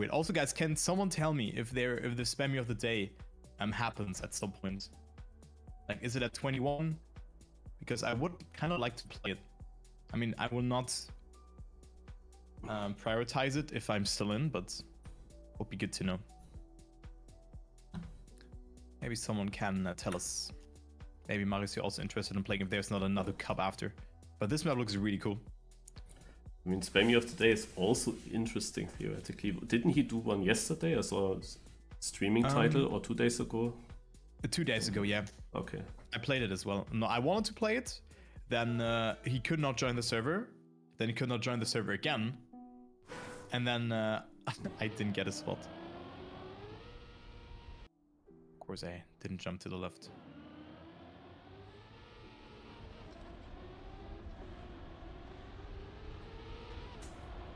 weird. Also, guys, can someone tell me if the spammy of the day happens at some point? Like, is it at 21? Because I would kind of like to play it. I mean, I will not prioritize it if I'm still in, but would be good to know. Maybe someone can tell us. Maybe Marius, you're also interested in playing if there's not another cup after. But this map looks really cool. I mean, spammy of the day is also interesting theoretically. Didn't he do one yesterday? I saw a streaming title, or 2 days ago. 2 days ago, yeah. Okay. I played it as well. No, I wanted to play it. Then he could not join the server. Then he could not join the server again. And then I didn't get a spot. Of course, I didn't jump to the left.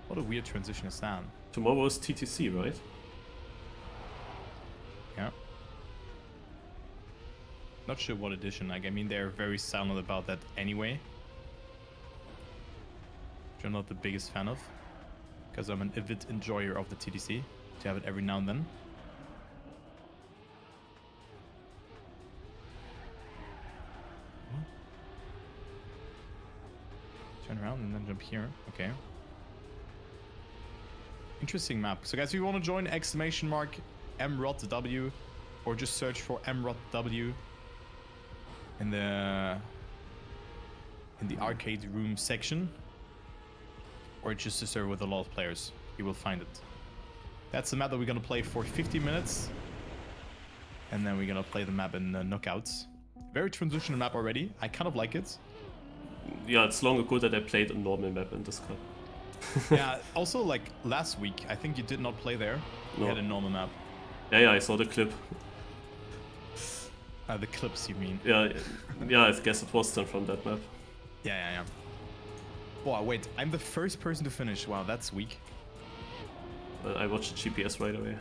What a weird transition is that? Tomorrow is TTC, right? Yeah. Not sure what edition. Like, I mean, they're very silent about that anyway. Which I'm not the biggest fan of. Because I'm an avid enjoyer of the TTC. To have it every now and then. Turn around and then jump here. Okay. Interesting map. So guys, if you want to join, !MROTW, or just search for MROTW in the arcade room section, or just a server with a lot of players, you will find it. That's the map that we're gonna play for 50 minutes, and then we're gonna play the map in knockouts. Very transitional map already. I kind of like it. Yeah, it's long ago that I played a normal map in this cup. Yeah, also like last week, I think you did not play there. You had a normal map. Yeah, I saw the clip. The clips, you mean? Yeah, I guess it was then from that map. Yeah. Wow, wait, I'm the first person to finish. Wow, that's weak. I watched the GPS right away.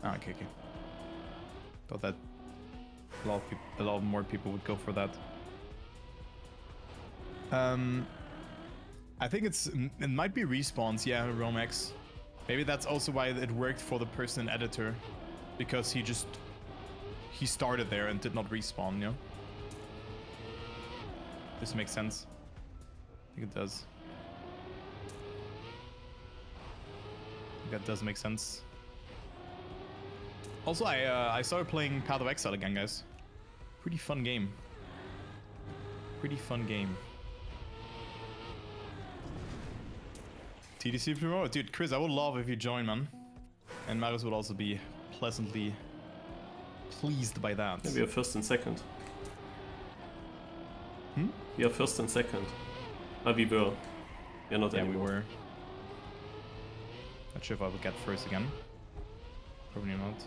Okay. Thought that a lot more people would go for that. I think it might be respawns, yeah, Romex. Maybe that's also why it worked for the person in editor, because he started there and did not respawn, you know? This makes sense. I think it does. I think that does make sense. Also, I started playing Path of Exile again, guys. Pretty fun game. TDC tomorrow? Dude, Chris, I would love if you join, man. And Marius would also be pleasantly pleased by that. Yeah, we are first and second. We are first and second. We were. You're not anymore. We were. Not sure if I will get first again. Probably not.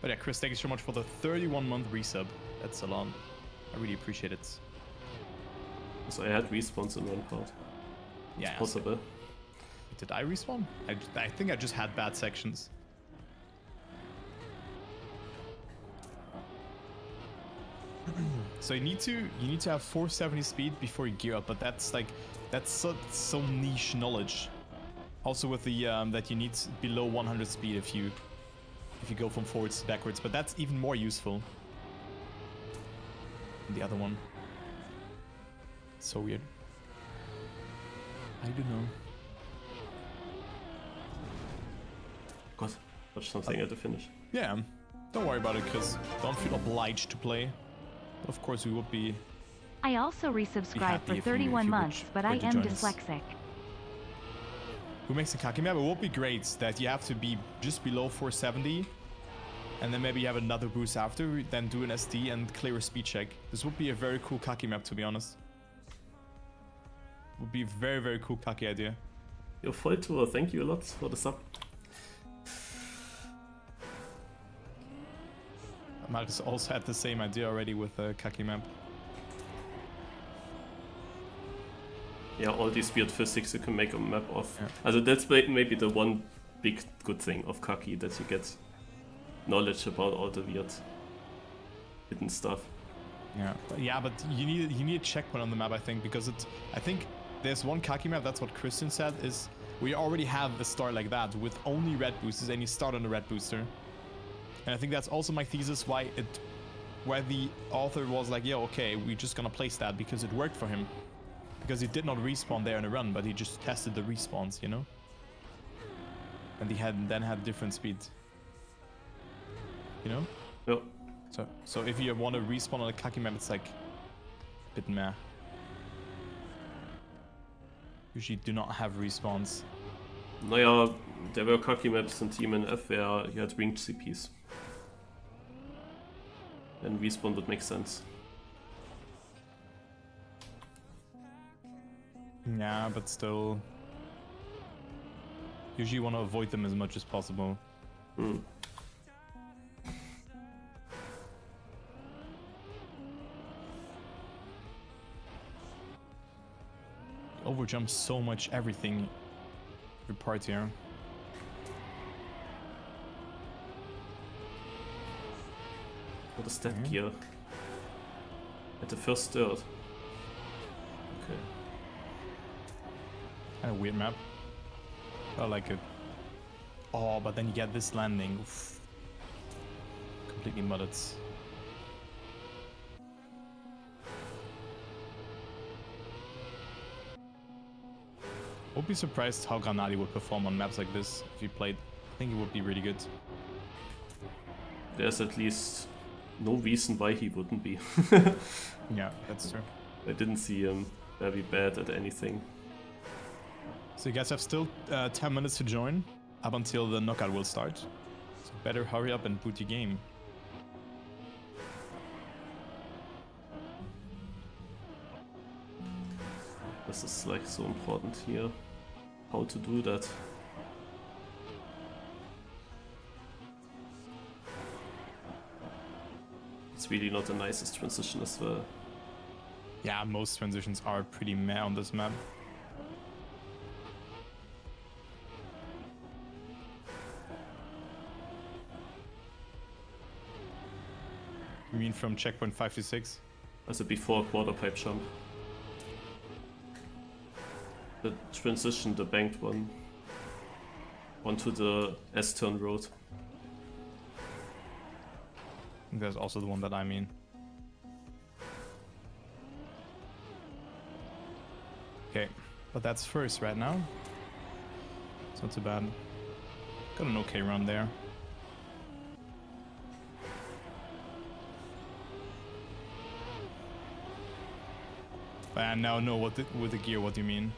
But yeah, Chris, thank you so much for the 31-month resub. That's a lot. I really appreciate it. So I had respawns in one part. Yeah. It's possible. Did I respawn? I think I just had bad sections. So you need to have 470 speed before you gear up, but that's so niche knowledge. Also with the that you need below 100 speed if you go from forwards to backwards, but that's even more useful than the other one. So weird. I don't know. God, watch something at the finish. Yeah, don't worry about it, because don't feel obliged to play. But of course we would be. I also resubscribed for 31 months, but I am dyslexic. Who makes a Kaki map? It would be great that you have to be just below 470, and then maybe you have another boost after, then do an SD and clear a speed check. This would be a very cool Kaki map, to be honest. Would be a very, very cool Kaki idea. Your full tour, thank you a lot for the sub. Marcus also had the same idea already with the Kaki map. Yeah, all these weird physics you can make a map of. Yeah. Also that's maybe the one big good thing of Kaki, that you get knowledge about all the weird hidden stuff. Yeah, but you need a checkpoint on the map, I think, because I think there's one Kaki map, that's what Christian said, is We already have a start like that with only red boosters, and you start on the red booster. And I think that's also my thesis why the author was like, yeah, okay, we're just gonna place that because it worked for him. Because he did not respawn there in a run, but he just tested the respawns, you know? And he then had different speeds. You know? Yep. So if you want to respawn on a Kaki map, it's like a bit meh. Usually do not have respawns. Naja, there were Kaki maps in Team NF where you had winged CPs. And respawn would make sense. Yeah, but still. Usually you want to avoid them as much as possible. Hmm. Overjump so much everything. Every part here. What is that gear? At the first third. Okay. Kind of weird map. I like it. Oh, but then you get this landing. Oof. Completely mudded. Would be surprised how Granadi would perform on maps like this if he played. I think it would be really good. There's at least no reason why he wouldn't be. Yeah, that's true. I didn't see him very bad at anything. So you guys have still 10 minutes to join up until the knockout will start. So better hurry up and boot your game. This is like so important here. How to do that. It's really not the nicest transition as well. Yeah, most transitions are pretty meh on this map. You mean from checkpoint 5 to 6? Also before quarter pipe jump. The transition, the banked one, onto the S-turn road. There's also the one that I mean. Okay, but that's first right now. It's not too bad. Got an okay run there. But I now know what with the gear, what you mean.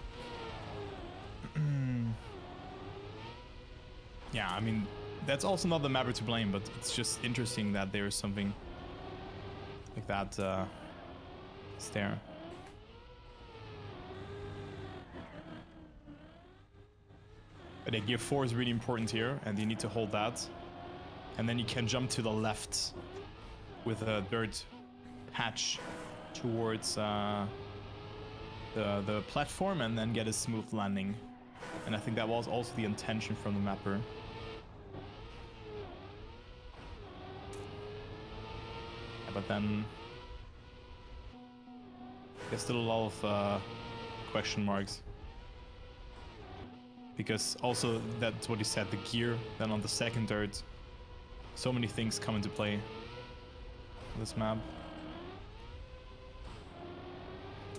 Yeah, I mean, that's also not the mapper to blame, but it's just interesting that there is something like that there. But yeah, gear 4 is really important here, and you need to hold that. And then you can jump to the left with a dirt patch towards the platform and then get a smooth landing. And I think that was also the intention from the mapper. Yeah, but then there's still a lot of question marks. Because also, that's what you said, the gear, then on the second dirt, so many things come into play on this map.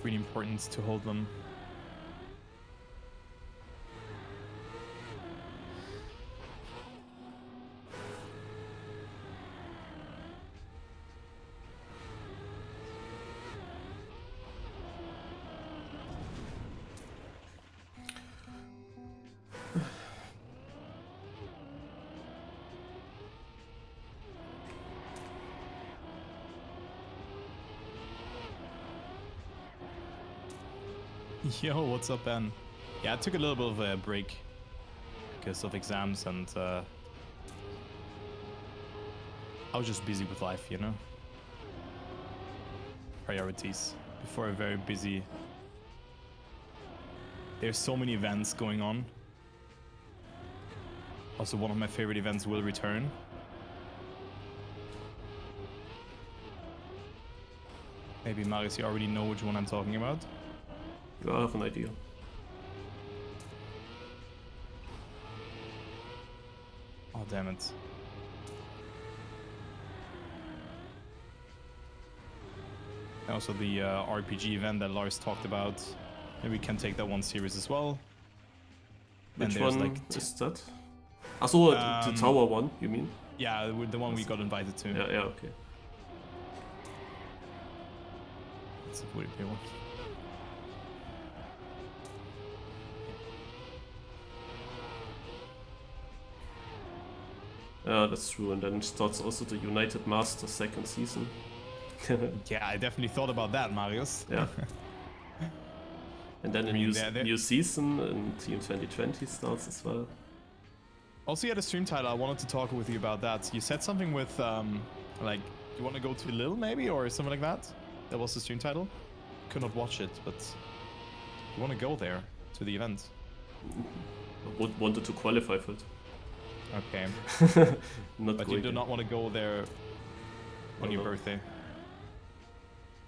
Really important to hold them. Yo, what's up, Ben? Yeah, I took a little bit of a break because of exams and I was just busy with life, you know? Priorities. Before a very busy... There's so many events going on. Also, one of my favorite events will return. Maybe, Marius, you already know which one I'm talking about? You have an idea. Oh, damn it. And also the RPG event that Lars talked about. Maybe we can take that one serious as well. Which there's, one like, is that? Also, the tower one, you mean? Yeah, the one we got invited to. Yeah, okay. It's a weird one. Yeah, that's true. And then starts also the United Masters second season. Yeah, I definitely thought about that, Marius. Yeah. And then a mean, new season in Team 2020 starts as well. Also, you had a stream title. I wanted to talk with you about that. You said something with, like, you want to go to Lille, maybe, or something like that? That was the stream title. Could not watch it, but you want to go there to the event. I wanted to qualify for it. Okay. But you do not want to go there on your No. birthday.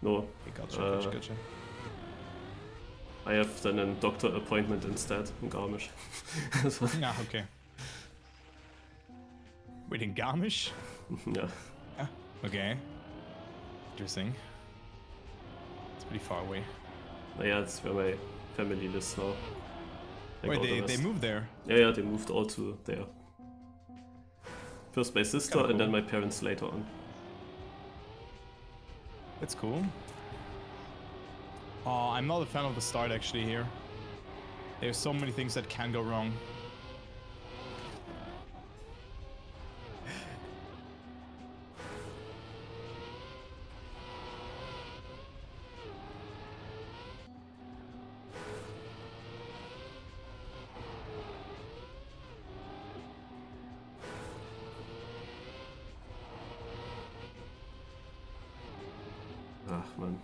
No. Okay, gotcha. I have then a doctor appointment instead in Garmisch. So, Ah, okay. Wait, in Garmisch? yeah. Ah, okay. Interesting. It's pretty far away. Yeah, it's where my family lives now. Like Wait, all the they rest. moved there? Yeah, they moved all to there. First my sister Kinda and then cool. my parents later on. That's cool. Oh, I'm not a fan of the start actually here. There's so many things that can go wrong. Ach man.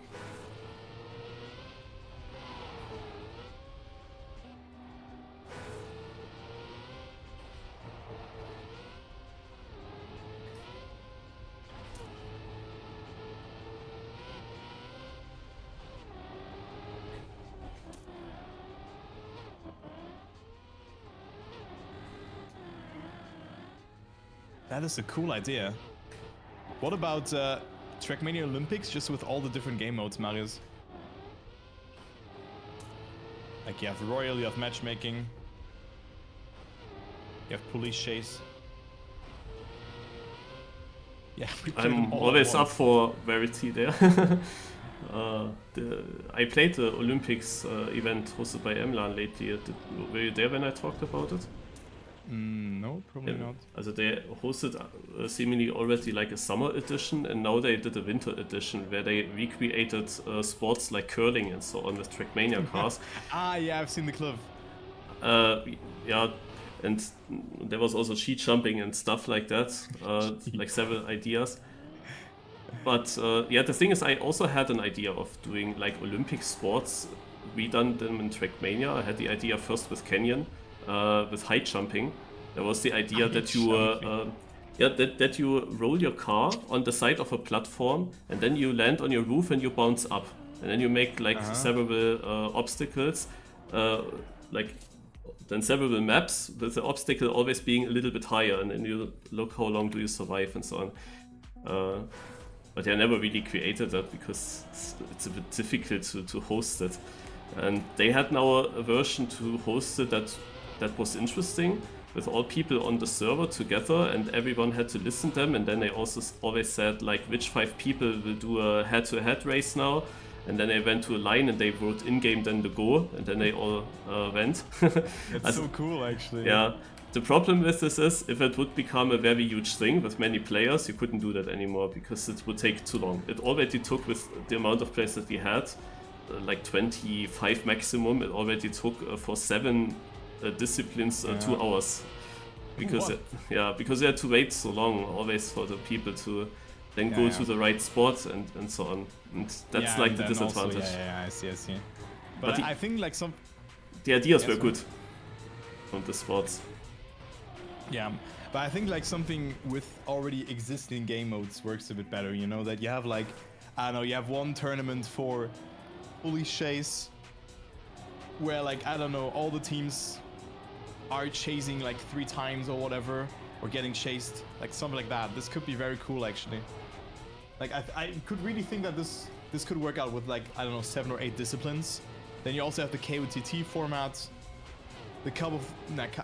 That is a cool idea. What about Trackmania Olympics just with all the different game modes, Marius? Like you have Royal, you have Matchmaking, you have Police Chase. Yeah, we played them I'm all at always up once. for Verity there. I played the Olympics event hosted by Emlan lately. Were you there when I talked about it? No, probably not. Also they hosted seemingly already like a summer edition, and now they did a winter edition where they recreated sports like curling and so on with Trackmania cars. Ah, yeah, I've seen the clip. Yeah, and there was also ski jumping and stuff like that, like several ideas. But yeah, the thing is, I also had an idea of doing like Olympic sports, redone them in Trackmania. I had the idea first with Canyon, with high jumping. There was the idea that you that you roll your car on the side of a platform, and then you land on your roof and you bounce up, and then you make like several obstacles, like then several maps with the obstacle always being a little bit higher, and then you look how long do you survive and so on. But I never really created that because it's a bit difficult to host it. And they had now a version to host it that was interesting, with all people on the server together, and everyone had to listen to them. And then they also always said like which 5 people will do a head-to-head race now. And then they went to a line and they wrote in-game then the go, and then they all went. It's so cool, actually. Yeah. The problem with this is, if it would become a very huge thing with many players, you couldn't do that anymore because it would take too long. It already took, with the amount of players that we had, like 25 maximum. It already took for 7 disciplines 2 hours. Because because you had to wait so long always for the people to then go to the right spot and so on. And that's like the disadvantage. Also, I see. But I think like the ideas were good from the sports. Yeah, but I think like something with already existing game modes works a bit better, you know, that you have like, I don't know, you have one tournament for Police Chase where like, I don't know, all the teams are chasing like 3 times or whatever, or getting chased, like something like that. This could be very cool, actually. Like I could really think that this could work out with like, I don't know, 7 or 8 disciplines. Then you also have the KOTT format, the cup of,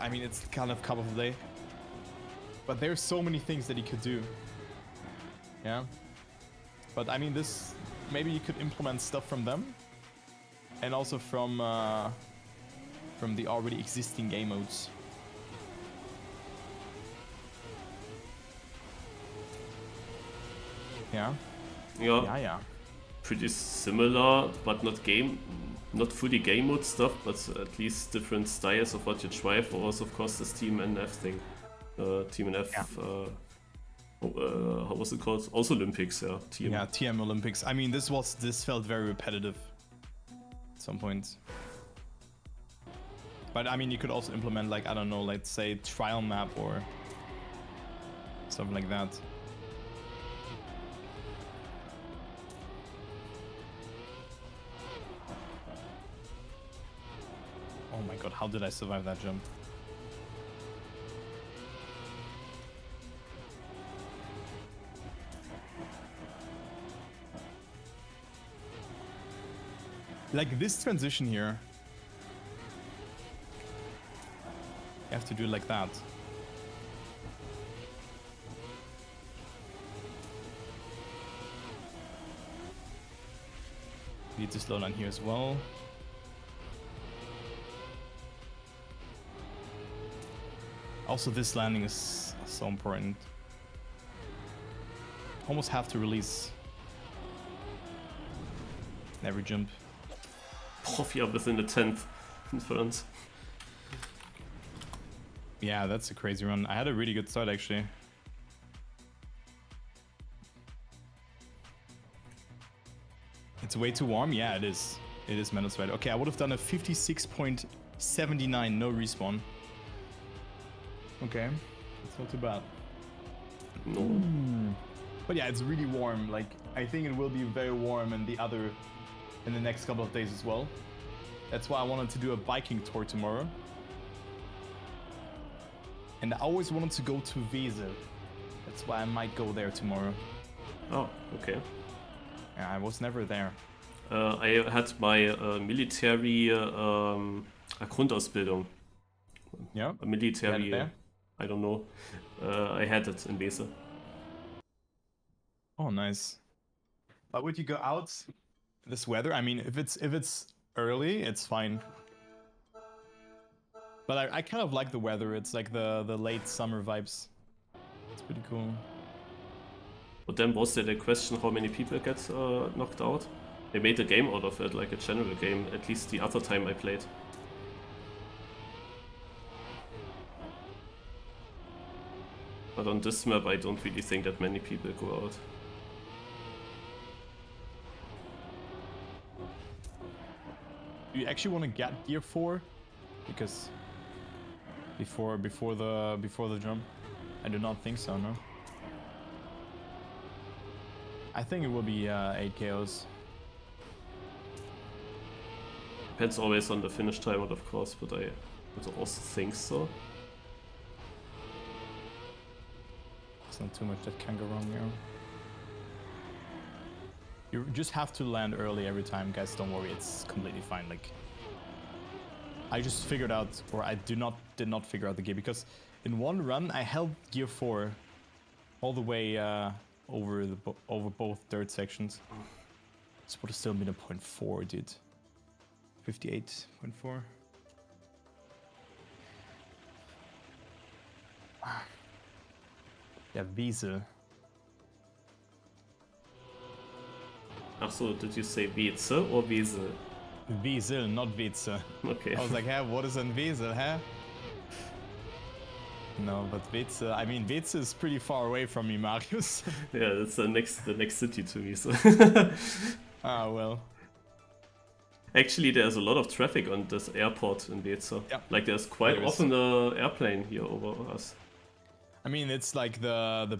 I mean, it's kind of cup of the day. But there's so many things that you could do. Yeah. But I mean, this, maybe you could implement stuff from them, and also from the already existing game modes. Yeah. Yeah. Pretty similar, but not fully game mode stuff, but at least different styles of what you drive. Or also, of course, this Team NF thing. Team NF. Yeah. How was it called? Also Olympics, yeah. TM Olympics. I mean, this felt very repetitive at some points. But I mean, you could also implement, like, I don't know, let's say trial map or something like that. Oh my god, how did I survive that jump? Like this transition here, you have to do it like that. You need to slow down here as well. Also, this landing is so important. Almost have to release every jump. Profi are within the 10th inference. Yeah, that's a crazy run. I had a really good start, actually. It's way too warm? Yeah, it is. It is metal sweat. Okay, I would have done a 56.79 no respawn. Okay, it's not too bad. No. But yeah, it's really warm. Like, I think it will be very warm in the next couple of days as well. That's why I wanted to do a biking tour tomorrow. And I always wanted to go to Wesel. That's why I might go there tomorrow. Oh, okay. Yeah, I was never there. I had my military Grundausbildung. Yeah? A military, there? I don't know. I had it in Wesel. Oh, nice. But would you go out this weather? I mean, if it's early, it's fine. But I kind of like the weather. It's like the late summer vibes. It's pretty cool. But then was there the question how many people get knocked out? They made a game out of it, like a general game, at least the other time I played. But on this map I don't really think that many people go out. Do you actually want to get gear 4? Because before the jump? I do not think so, no. I think it will be 8 KOs. Depends always on the finish time, of course, but I would also think so. It's not too much that can go wrong here. You just have to land early every time, guys. Don't worry, it's completely fine. Like, I just figured out, or I did not figure out the gear, because in one run I held gear 4 all the way over both dirt sections. This would have still been a 0.4, dude. 58.4. Yeah, Wesel. Ach so, did you say Weze or Wesel? Wesel, not Weze. Okay. I was like, hey, what is an Wesel, huh? No, but Weze, I mean, Weze is pretty far away from me, Marius. Yeah, that's the next city to me, so. Ah, well. Actually, there's a lot of traffic on this airport in Weze. Yeah. Like, there's quite often an airplane here over us. I mean, it's like the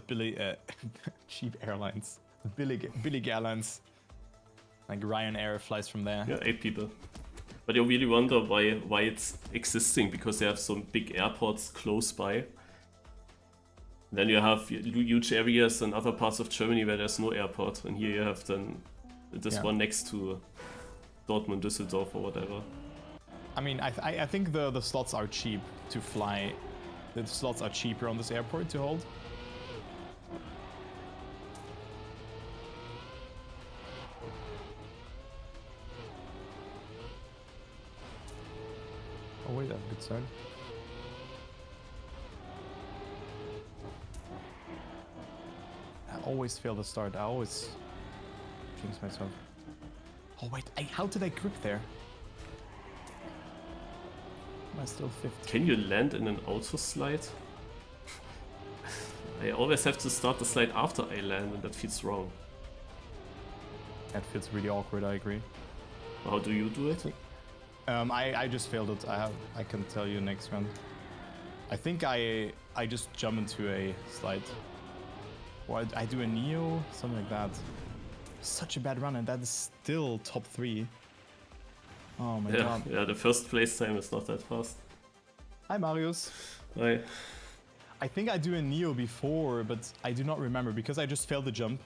cheap airlines. The billig airlines. Like Ryanair flies from there. Yeah, 8 people. But you really wonder why it's existing, because they have some big airports close by. Then you have huge areas in other parts of Germany where there's no airport, and here you have then this one next to Dortmund, Düsseldorf, or whatever. I mean, I think the slots are cheap to fly. The slots are cheaper on this airport to hold. Oh wait, that's a good start. I always fail to start. I always jinx myself. Oh wait, how did I grip there? Am I still fifth? Can you land in an auto slide? I always have to start the slide after I land, and that feels wrong. That feels really awkward, I agree. How do you do it? I just failed it. I can tell you next round. I think I just jump into a slide. Or I do a Neo, something like that. Such a bad run, and that is still top 3. Oh my god. Yeah, the first place time is not that fast. Hi Marius. Hi. I think I do a Neo before, but I do not remember because I just failed the jump.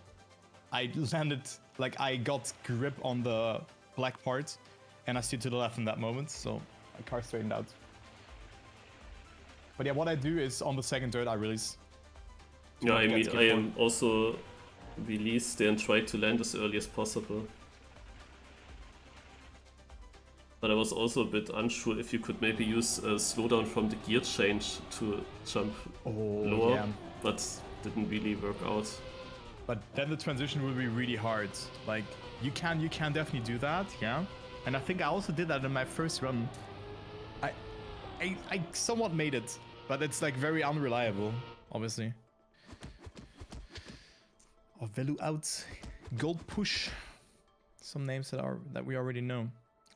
I landed, like I got grip on the black part, and I steered to the left in that moment, so my car straightened out. But yeah, what I do is on the second dirt I release. Yeah, I mean, I am also released and tried to land as early as possible. But I was also a bit unsure if you could maybe use a slowdown from the gear change to jump lower, yeah. but didn't really work out. But then the transition will be really hard. Like you can definitely do that, yeah. And I think I also did that in my first run. I somewhat made it, but it's like very unreliable, obviously. Oh, Velu out, Gold Push. Some names that we already know.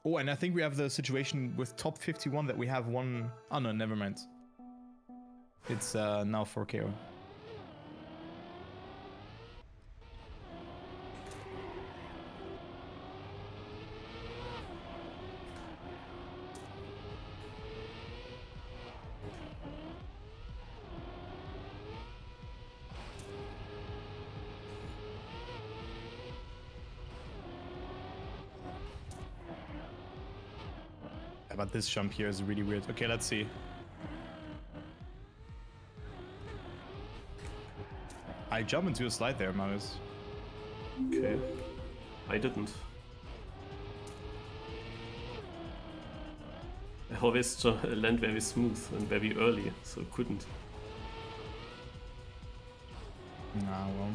Oh, and I think we have the situation with top 51 that we have one. Oh no, never mind. It's now 4KO. But this jump here is really weird. Okay, let's see. I jump into a slide there, Marius. Okay. I didn't. I always land very smooth and very early, so couldn't. Nah, well.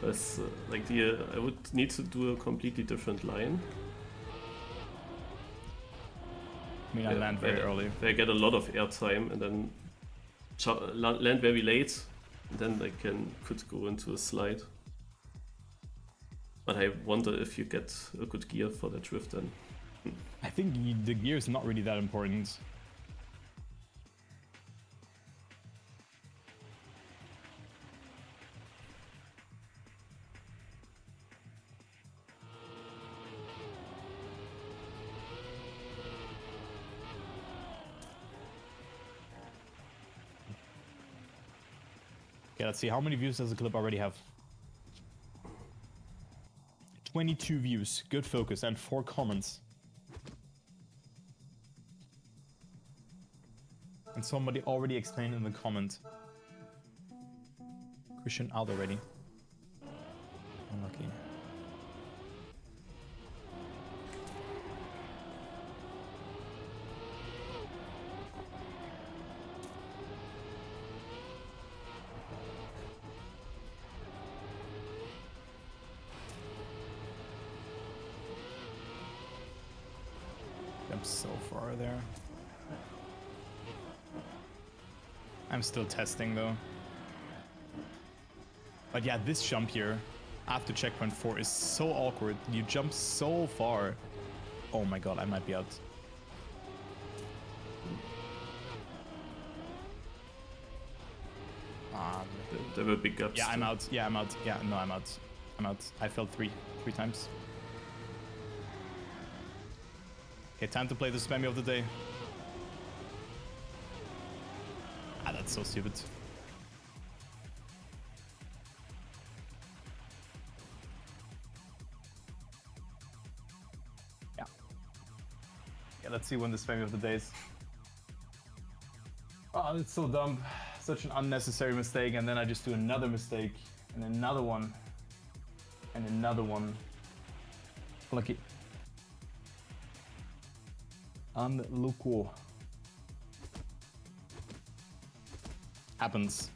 That's like I would need to do a completely different line. I mean, I land very early. I get a lot of airtime and then land very late, and then I could go into a slide. But I wonder if you get a good gear for that drift then. I think the gear is not really that important. Okay, let's see. How many views does the clip already have? 22 views. Good focus. And 4 comments. And somebody already explained in the comment. Christian out already. Unlucky. I'm so far there. I'm still testing though. But yeah, this jump here after checkpoint 4 is so awkward. You jump so far. Oh my god, I might be out. There were big gaps. Yeah, I'm out. Yeah, I'm out. Yeah, no, I'm out. I'm out. I failed three times. Okay, time to play the spammy of the day. Ah, that's so stupid. Yeah, let's see when the spammy of the days. Oh, it's so dumb. Such an unnecessary mistake, and then I just do another mistake, and another one, and another one. Lucky. Unlucky. Happens.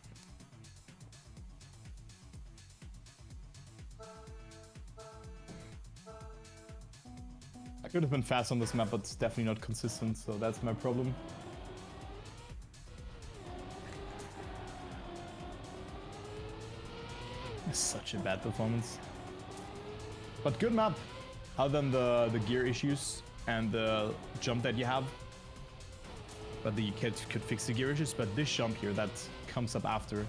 I could have been fast on this map, but it's definitely not consistent, so that's my problem. Such a bad performance. But good map. Other than the gear issues and the jump that you have. But the kid could fix the gear issues, but this jump here that comes up after.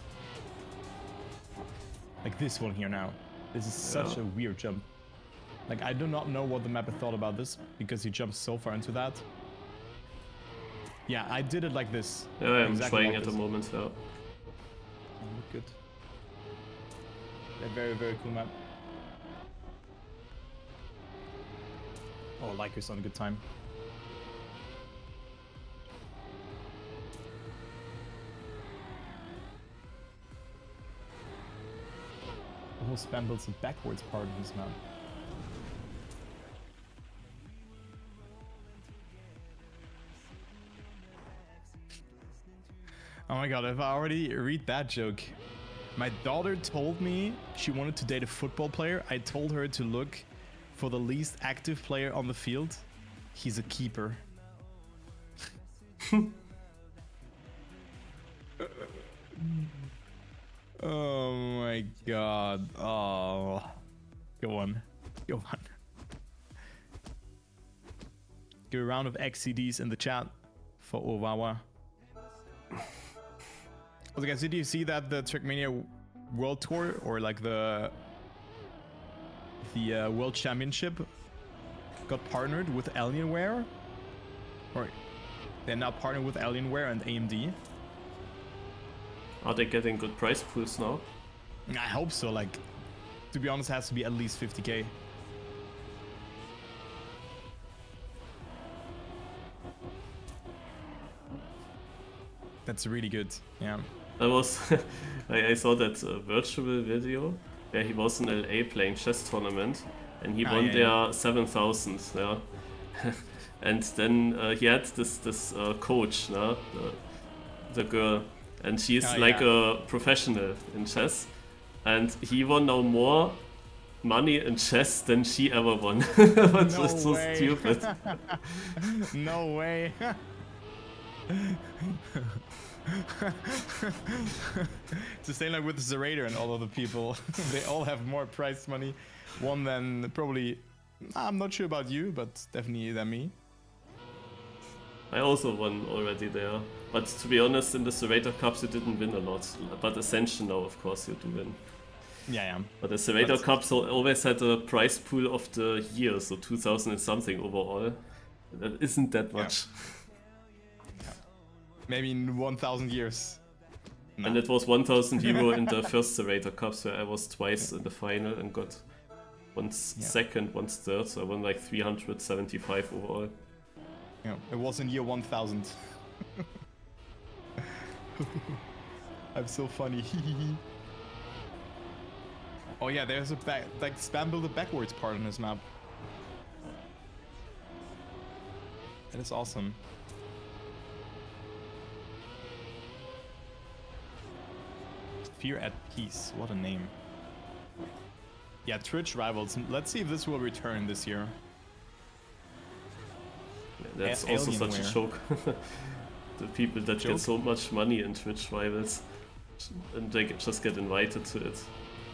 Like this one here now. This is such a weird jump. Like I do not know what the mapper thought about this because he jumps so far into that. Yeah, I did it like this. Yeah, I'm exactly trying like at the moment, yeah. Oh, good. A very, very cool map. Oh, Lycos on a good time. Almost spam builds a backwards part of this map. Oh my god, if I already read that joke. My daughter told me she wanted to date a football player. I told her to look for the least active player on the field. He's a keeper. Oh my god. Oh. Go on. Go on. Give a round of XCDs in the chat for Owawa. Also, guys, did you see that the Trackmania World Tour or like the World Championship got partnered with Alienware? Or they're now partnered with Alienware and AMD. Are they getting good price pools now? I hope so. Like, to be honest, it has to be at least 50k. That's really good. Yeah. I was, I saw that virtual video where he was in LA playing chess tournament, and he won there 7,000. Yeah, and then he had this coach, the girl, and she's like a professional in chess, and he won now more money in chess than she ever won. It's No just so way. stupid. No way. It's the same like with the Zerator and all other people. They all have more prize money won than probably, I'm not sure about you, but definitely than me. I also won already there, but to be honest, in the Zerator Cups you didn't win a lot, but Ascension now of course you do win. Yeah. But the Zerator Cups always had a prize pool of the year, so 2000 and something overall. That isn't that much. Maybe in 1,000 years. No. And it was 1,000 euro in the first Zerator Cups, where I was twice in the final and got once second, once third, so I won like 375 overall. Yeah, it was in year 1000. I'm so funny. Oh yeah, there's a spam build a backwards part in this map. That is awesome. Fear at Peace, what a name. Yeah, Twitch Rivals. Let's see if this will return this year. Yeah, that's also such a joke. The people that get so much money in Twitch Rivals, and they just get invited to it.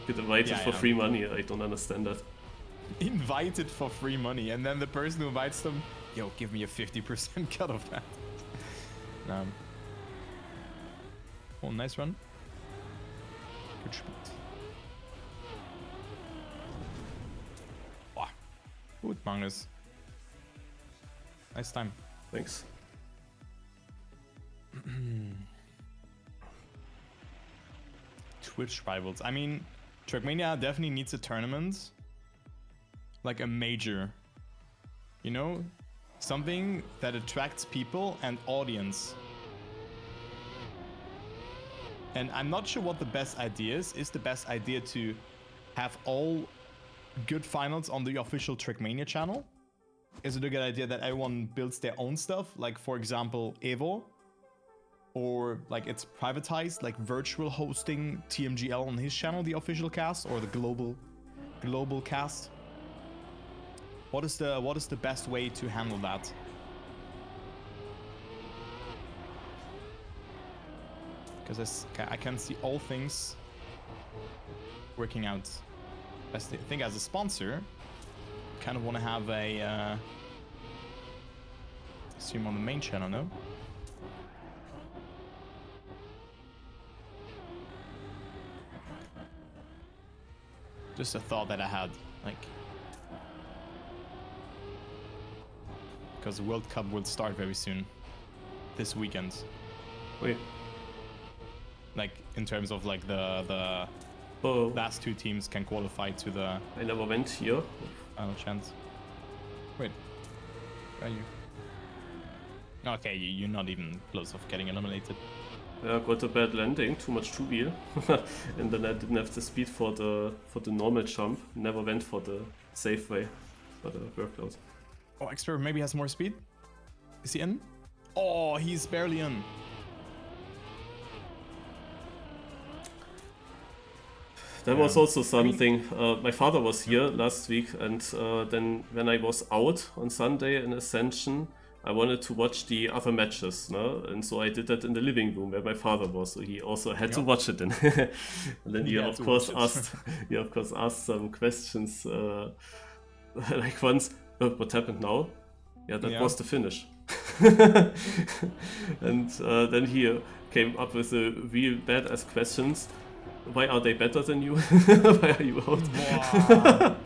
Get invited for free money, I don't understand that. Invited for free money, and then the person who invites them, yo, give me a 50% cut of that. Oh, nice run. Good shot. Wow. Good, Magnus. Nice time. Thanks. Twitch Rivals. I mean, Trackmania definitely needs a tournament. Like a major. You know? Something that attracts people and audience. And I'm not sure what the best idea is. Is the best idea to have all good finals on the official Trackmania channel? Is it a good idea that everyone builds their own stuff? Like, for example, Evo? Or like it's privatized, like virtual hosting TMGL on his channel, the official cast, or the global cast? What is the best way to handle that? Because I can see all things working out. I think as a sponsor, kind of want to have a stream on the main channel, no? Just a thought that I had, like, because the World Cup will start very soon, this weekend. Wait. Like in terms of like the last two teams can qualify to the. I never went here. Final chance. Wait, where are you? Okay, you're not even close of getting eliminated. Yeah, got a bad landing, too much two-wheel, and then I didn't have the speed for the normal jump. Never went for the safe way, but it worked out. Oh, Expert maybe has more speed. Is he in? Oh, he's barely in. That was also something. My father was here last week, and then when I was out on Sunday in Ascension, I wanted to watch the other matches, no? And so I did that in the living room where my father was, so he also had to watch it. And then he of course asked some questions, like once, what happened now? Yeah, that was the finish. And then he came up with a real badass questions. Why are they better than you? Why are you out? Wow.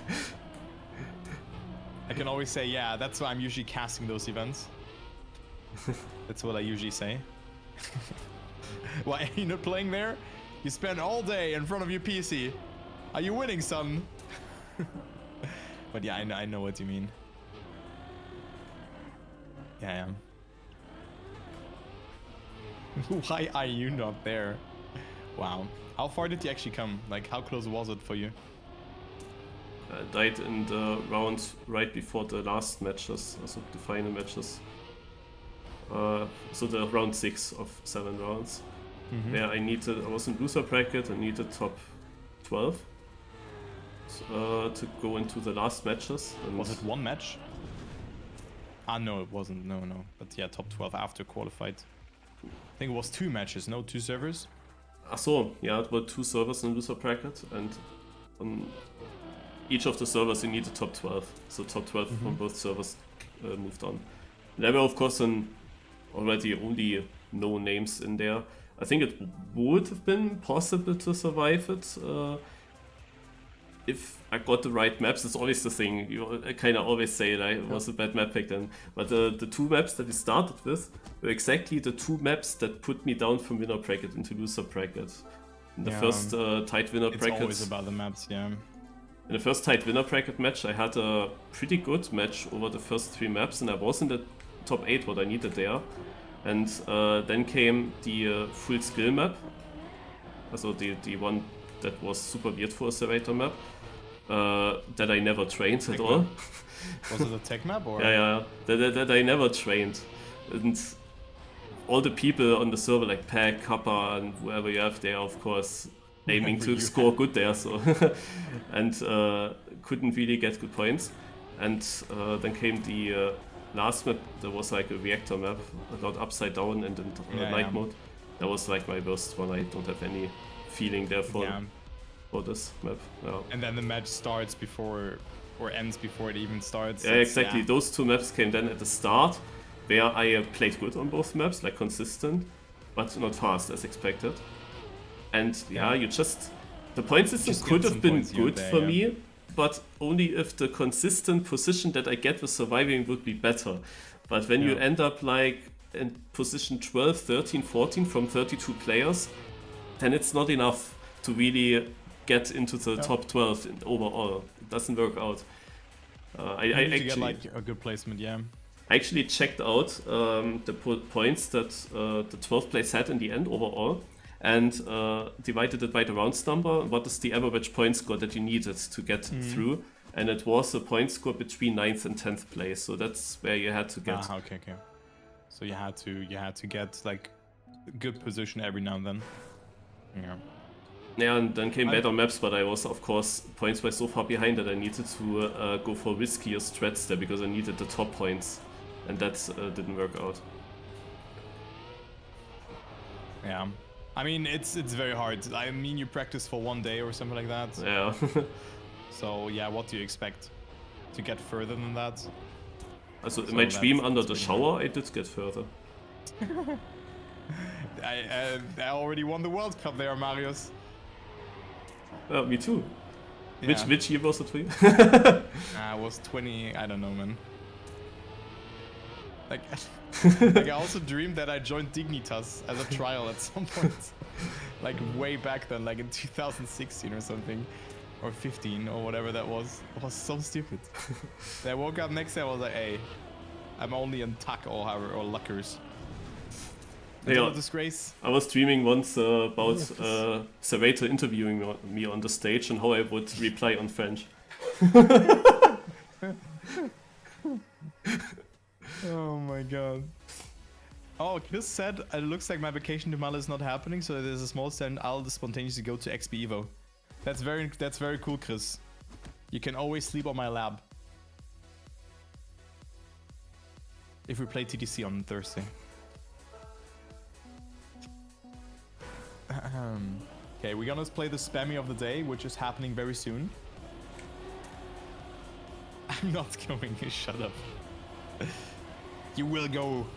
I can always say, yeah, that's why I'm usually casting those events. That's what I usually say. Why are you not playing there? You spend all day in front of your PC. Are you winning, son? But yeah, I know what you mean. Yeah, I am. Why are you not there? Wow. How far did you actually come? Like, how close was it for you? I died in the round right before the last matches, also the final matches. So the round 6 of 7 rounds, where I was in loser bracket and needed top 12 to go into the last matches. And was it one match? Ah, no, it wasn't. No. But yeah, top 12 after qualified. I think it was 2 matches, no? 2 servers? So, yeah, it were 2 servers in loser bracket, and on each of the servers you needed top 12. So top 12 from both servers moved on. There were of course already only no names in there. I think it would have been possible to survive it if I got the right maps. It's always the thing, I kind of always say like, it was a bad map pick then. But the 2 maps that we started with were exactly the 2 maps that put me down from winner bracket into loser bracket. In the first tight winner bracket. It's always about the maps, yeah. In the first tight winner bracket match, I had a pretty good match over the first 3 maps, and I was in the top 8 what I needed there. And then came the full skill map, also the one that was super weird for a Serrator map, that I never trained at all. Was it a tech map or? Yeah, that I never trained. And all the people on the server like Pack, Kappa, and whoever you have there, of course, aiming to score good there, so and couldn't really get good points. And then came the last map. There was like a reactor map, a lot upside down and in night mode. That was like my worst one. I don't have any feeling there for this map. Yeah. And then the match starts before or ends before it even starts. Yeah, exactly. Yeah. Those 2 maps came then at the start, where I played good on both maps, like consistent, but not fast as expected. And you just the point system could have been good for me, but only if the consistent position that I get with surviving would be better. But when you end up like in position 12, 13, 14 from 32 players, then it's not enough to really get into the top 12 overall. It doesn't work out. I actually get like a good placement, I actually checked out the points that the 12th place had in the end overall, and divided it by the rounds number. What is the average point score that you needed to get through? And it was a point score between 9th and 10th place. So that's where you had to get. Okay. So you had to get like a good position every now and then. Yeah. Yeah, and then came better maps, but I was, of course, points-wise so far behind that I needed to go for riskier strats there because I needed the top points, and that didn't work out. Yeah, I mean it's very hard. I mean you practice for 1 day or something like that. Yeah. So yeah, what do you expect? To get further than that? Also in my dream under the shower, I did get further. I already won the World Cup there, Marius. Me too. Yeah. Which year was it for you? I was 20, I don't know, man. Like, like I also dreamed that I joined Dignitas as a trial at some point. Like way back then, like in 2016 or something. Or 15 or whatever that was. It was so stupid. Then I woke up next day, I was like, hey, I'm only in TAC or Luckers. Yeah, disgrace. I was dreaming once about Serrator interviewing me on the stage and how I would reply on French. Oh my god. Oh, Chris said it looks like my vacation to Mali is not happening, so there's a small stand. I'll spontaneously go to XP Evo. That's very cool, Chris. You can always sleep on my lab. If we play TTC on Thursday. Okay, we're gonna play the spammy of the day, which is happening very soon. I'm not going. Shut up. You will go.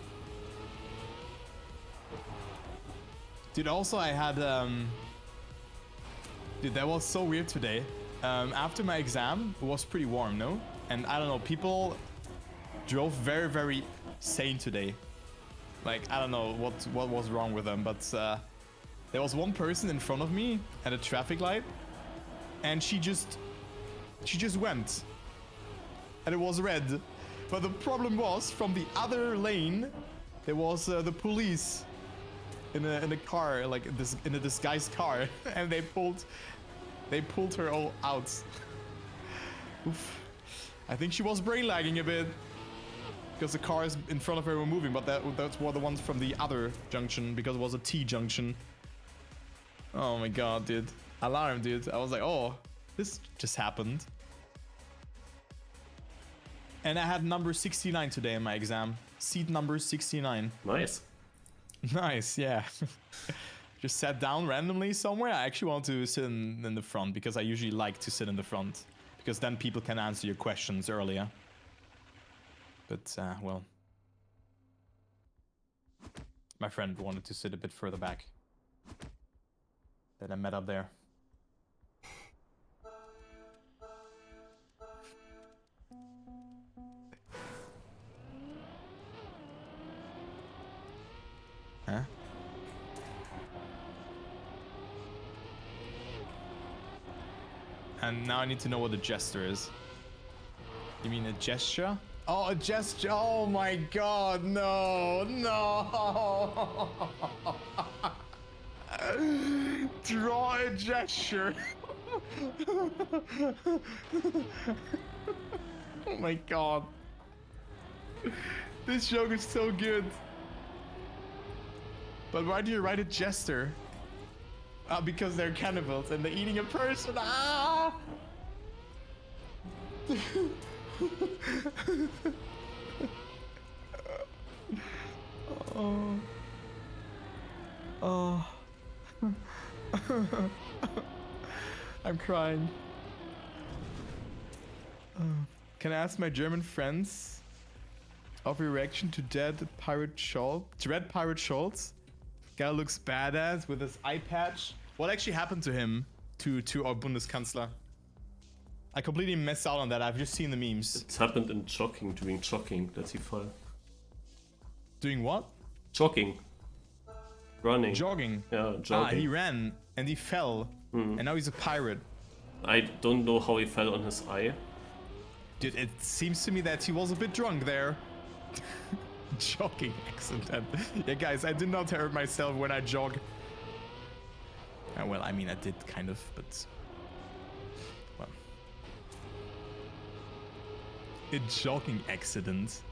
Dude, also I had dude, that was so weird today. After my exam, it was pretty warm, no? And I don't know, people drove very, very sane today. Like, I don't know what was wrong with them, but there was one person in front of me at a traffic light, and she just went, and it was red. But the problem was, from the other lane, there was the police in a car, like in a disguised car, and they pulled her all out. Oof. I think she was brain lagging a bit because the cars in front of her were moving, but that's were the ones from the other junction because it was a T junction. Oh my god, dude. Alarm, dude. I was like, oh, this just happened. And I had number 69 today in my exam. Seat number 69. Nice. Nice, yeah. Just sat down randomly somewhere. I actually want to sit in the front because I usually like to sit in the front. Because then people can answer your questions earlier. But, well. My friend wanted to sit a bit further back. That I met up there. Huh? And now I need to know what a gesture is. You mean a gesture? Oh, a gesture! Oh my god, no! No! Draw a gesture! Oh my god. This joke is so good. But why do you write a jester? Because they're cannibals and they're eating a person. Ah! Oh. Oh. I'm crying. Can I ask my German friends of your reaction to Dread Pirate Schultz? Guy looks badass with his eye patch. What actually happened to him? To our Bundeskanzler? I completely missed out on that. I've just seen the memes. It happened in during jogging, that he fell. Doing what? Jogging. Running. Jogging. Yeah, jogging. He ran and he fell. And now he's a pirate. I don't know how he fell on his eye. Dude, it seems to me that he was a bit drunk there. Jogging accident. Yeah, guys, I do not hurt myself when I jog. Well, I mean, I did kind of, but... Well. A jogging accident.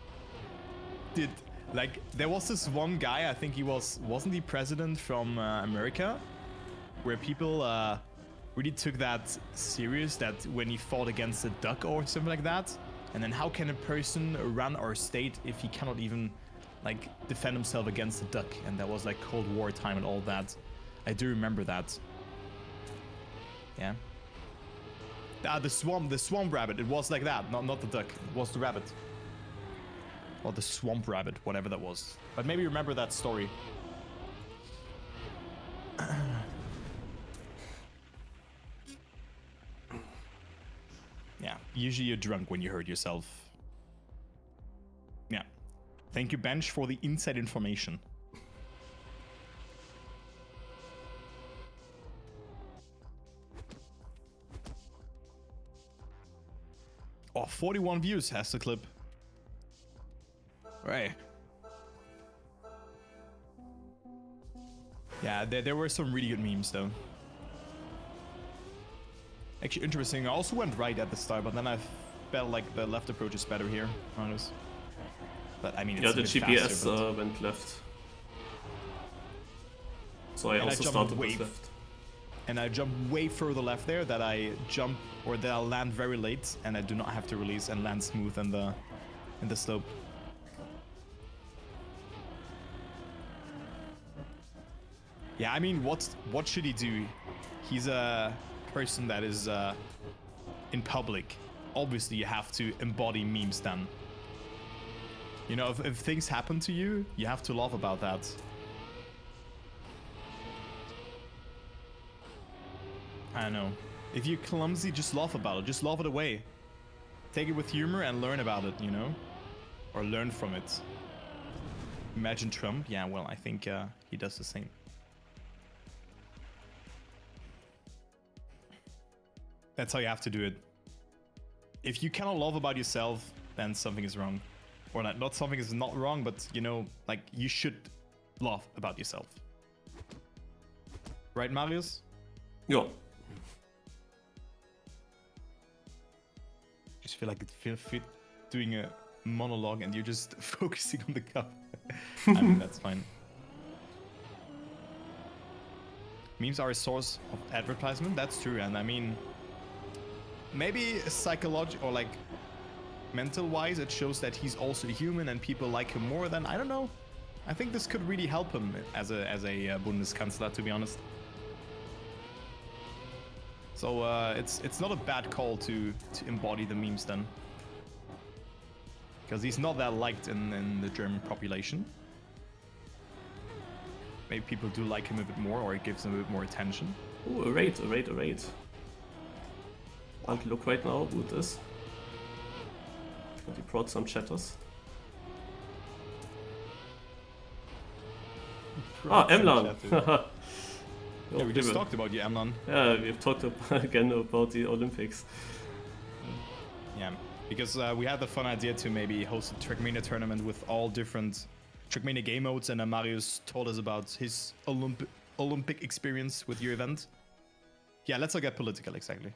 Like, there was this one guy, I think he wasn't he president from America? Where people really took that serious, that when he fought against a duck or something like that. And then how can a person run our state if he cannot even, like, defend himself against a duck? And that was like Cold War time and all that. I do remember that. Yeah. The swamp rabbit, it was like that, not the duck, it was the rabbit. Or the swamp rabbit, whatever that was. But maybe remember that story. Yeah, usually you're drunk when you hurt yourself. Yeah. Thank you, Bench, for the inside information. Oh, 41 views has the clip. Right. Yeah, there were some really good memes, though. Actually, interesting. I also went right at the start, but then I felt like the left approach is better here. Honest. But I mean, it's yeah, a the bit GPS faster, went left. So I also started with left. And I jump way further left there that I jump, or that I'll land very late, and I do not have to release and land smooth in the slope. Yeah, I mean, what should he do? He's a person that is in public. Obviously, you have to embody memes then. You know, if things happen to you, you have to laugh about that. I don't know. If you're clumsy, just laugh about it. Just laugh it away. Take it with humor and learn about it, you know? Or learn from it. Imagine Trump. Yeah, well, I think he does the same. That's how you have to do it. If you cannot laugh about yourself, then something is wrong. Or not something is not wrong, but, you know, like, you should laugh about yourself. Right, Marius? Yeah. Just feel like it feel fit doing a monologue and you're just focusing on the cup. I mean, that's fine. Memes are a source of advertisement, that's true, and I mean, maybe psychological or like mental-wise, it shows that he's also human and people like him more than, I don't know. I think this could really help him as a Bundeskanzler, to be honest. So it's not a bad call to embody the memes then, because he's not that liked in the German population. Maybe people do like him a bit more, or it gives him a bit more attention. Oh, a raid. Can't look right now who it is. But he brought some chatters. Emlan! Yeah, we just talked about you, Emlan. Yeah, we've talked again about the Olympics. Yeah, because we had the fun idea to maybe host a Trackmania tournament with all different Trackmania game modes, and Marius told us about his Olympic experience with your event. Yeah, let's not get political, exactly.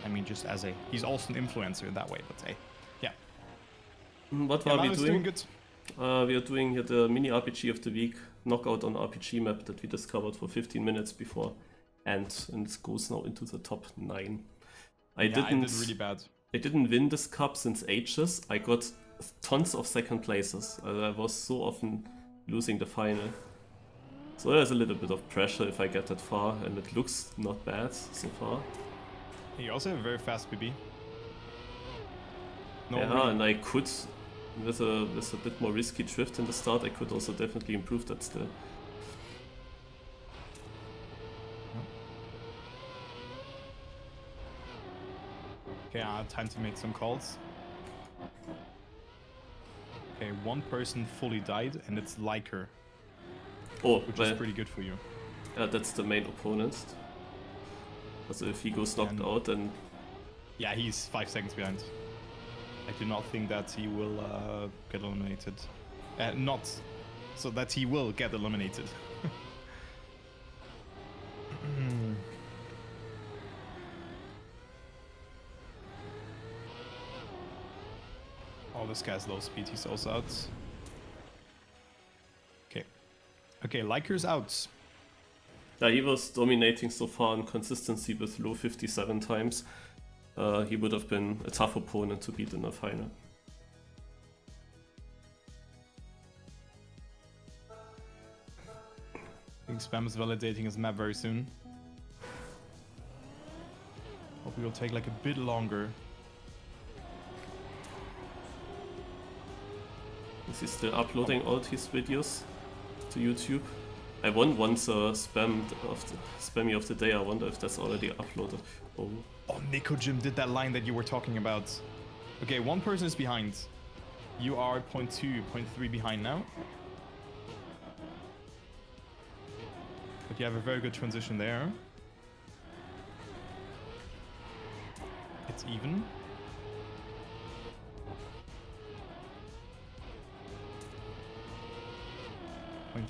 I mean, just as he's also an influencer in that way, but hey, yeah. What are we doing? Doing good. We are doing here the MiniRPG of the week, Knockout on RPG map that we discovered for 15 minutes before, and it goes now into the top 9. I did really bad. I didn't win this cup since ages. I got tons of second places. I was so often losing the final. So there's a little bit of pressure if I get that far, and it looks not bad so far. You also have a very fast PB. And I could, with a bit more risky drift in the start, I could also definitely improve that still. Okay, I have time to make some calls. Okay, one person fully died, and it's Liker. Oh, which is pretty good for you. Yeah, that's the main opponent. So if he goes knocked out, then... Yeah, he's 5 seconds behind. I do not think that he will get eliminated. Not so that he will get eliminated. Oh, this guy's low speed. He's also out. Okay. Okay, Liker's out. Yeah, he was dominating so far in consistency with low 57 times. He would have been a tough opponent to beat in the final. I think Spam is validating his map very soon. Hope it will take like a bit longer. Is he still uploading all his videos to YouTube? I won once Spammy of the day. I wonder if that's already uploaded. Oh. Oh, Nico Jim did that line that you were talking about. Okay, one person is behind. You are 0.2, 0.3 behind now. But you have a very good transition there. It's even.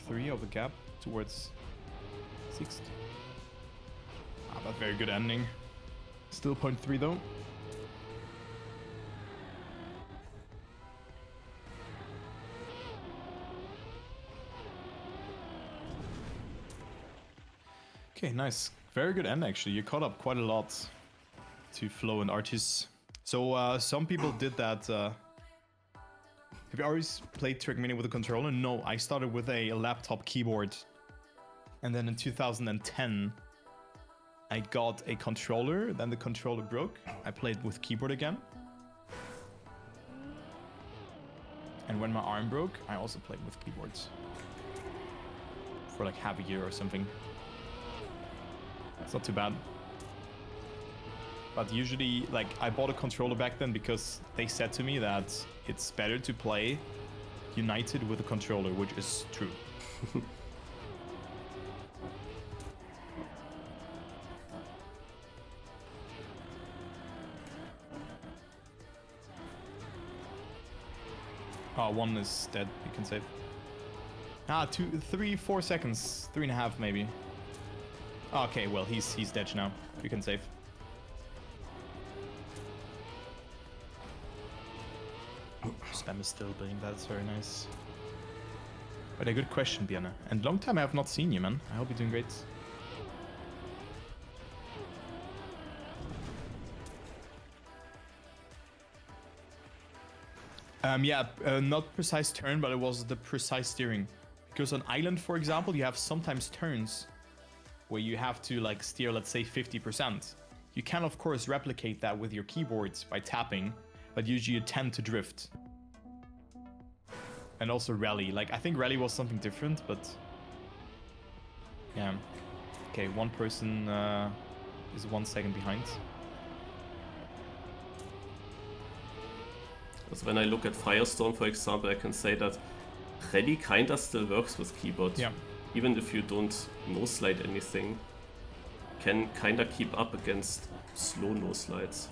.3 of the gap towards 6th. Ah, but very good ending. Still 0.3 though. Okay, nice. Very good end actually. You caught up quite a lot to Flo and Artis. So some people did that. Have you always played Trick Mini with a controller? No, I started with a laptop keyboard. And then in 2010, I got a controller. Then the controller broke. I played with keyboard again. And when my arm broke, I also played with keyboards. For like half a year or something. It's not too bad. But usually, like, I bought a controller back then because they said to me that it's better to play united with a controller, which is true. Oh, one is dead. You can save. Ah, 2, 3, 4 seconds. 3.5 maybe. Okay, well, he's dead now. You can save. Spam is still doing that. It's very nice. But a good question, Björn. And long time I have not seen you, man. I hope you're doing great. Not precise turn, but it was the precise steering. Because on Island, for example, you have sometimes turns where you have to like steer, let's say 50%. You can of course replicate that with your keyboards by tapping, but usually you tend to drift. And also rally. Like I think rally was something different, but yeah. Okay, one person is 1 second behind. So when I look at Firestorm, for example, I can say that rally kinda still works with keyboard. Yeah. Even if you don't no-slide anything, can kinda keep up against slow no-slides.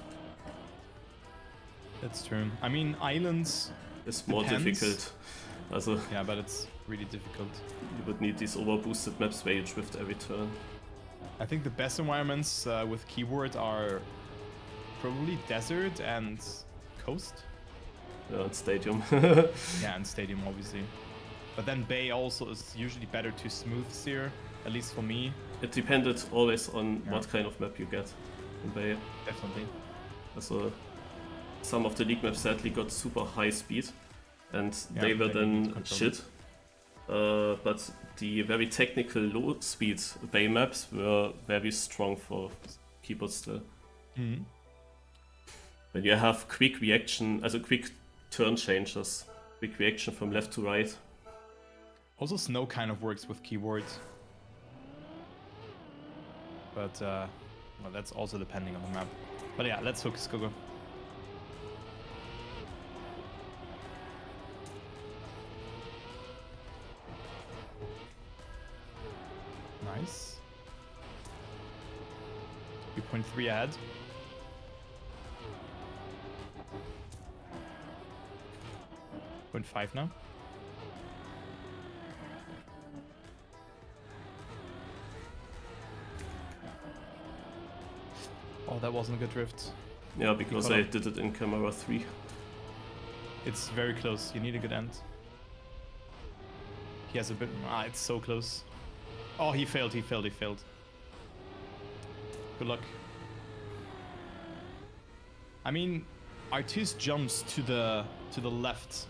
That's true. I mean, Islands It's more depends. difficult. Also, Yeah, but it's really difficult. you would need these overboosted maps where you drift every turn. I think the best environments with keyboard are probably desert and coast. Yeah, and stadium. Yeah, and stadium obviously. But then Bay also is usually better to smooth steer, at least for me. It depended always on Yeah. what kind of map you get in Bay. Definitely. Also, some of the league maps sadly got super high speed, and Yeah, they were they need then control. shit. But the very technical low speed Bay maps were very strong for keyboard still. Mhm. When you have quick reaction, also quick turn changes, quick reaction from left to right. Also, snow kind of works with keyboards. But, well, that's also depending on the map. But yeah, let's focus, go. Nice. 3.3 ahead. 1.5 now. Oh, that wasn't a good drift. Yeah, because I did it in camera 3. It's very close. You need a good end. He has a bit... it's so close. Oh, he failed. He failed. Good luck. I mean, Artis jumps to the left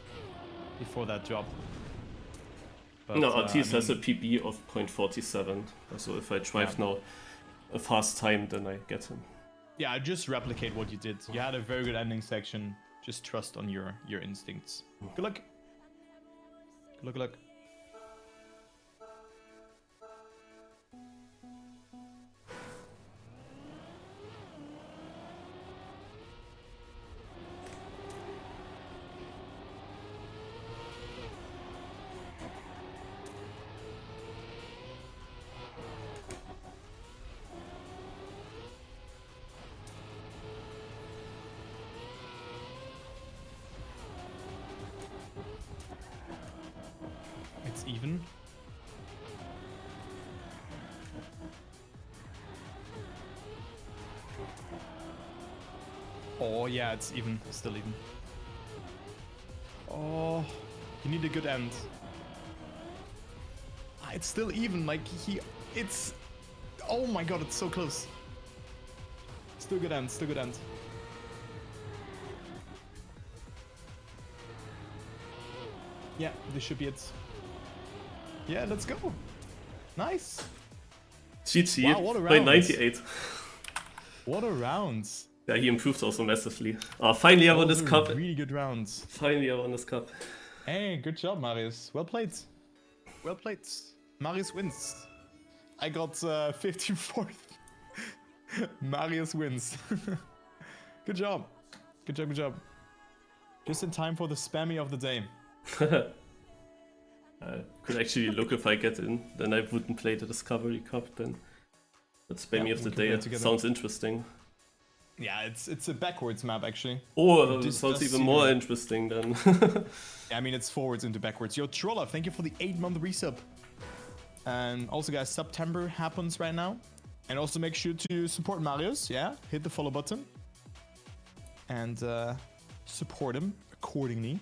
before that drop. But, no, Artis has a PB of 0.47. So if I drive now a fast time, then I get him. Yeah, just replicate what you did. You had a very good ending section. Just trust on your instincts. Good luck. Good luck. It's even. Oh yeah, it's even. Still even. Oh, you need a good end. It's still even. Like it's. Oh my god, it's so close. Still good end. Still good end. Yeah, this should be it. Yeah, let's go. Nice. GG, wow, what a by round. 98. What a round. Yeah, he improved also massively. Finally I won this cup. Really good rounds. Finally I won this cup. Hey, good job, Marius. Well played. Well played. Marius wins. I got 54th. Marius wins. Good job. Good job, good job. Just in time for the spammy of the day. I could actually look if I get in, then I wouldn't play the Discovery Cup then. But spammy of the day sounds interesting. Yeah, it's a backwards map actually. Oh, this sounds even more interesting then. Yeah, I mean it's forwards into backwards. Yo, Trolla, thank you for the 8-month resub. And also guys, September happens right now. And also make sure to support Marius, yeah? Hit the follow button. And support him accordingly.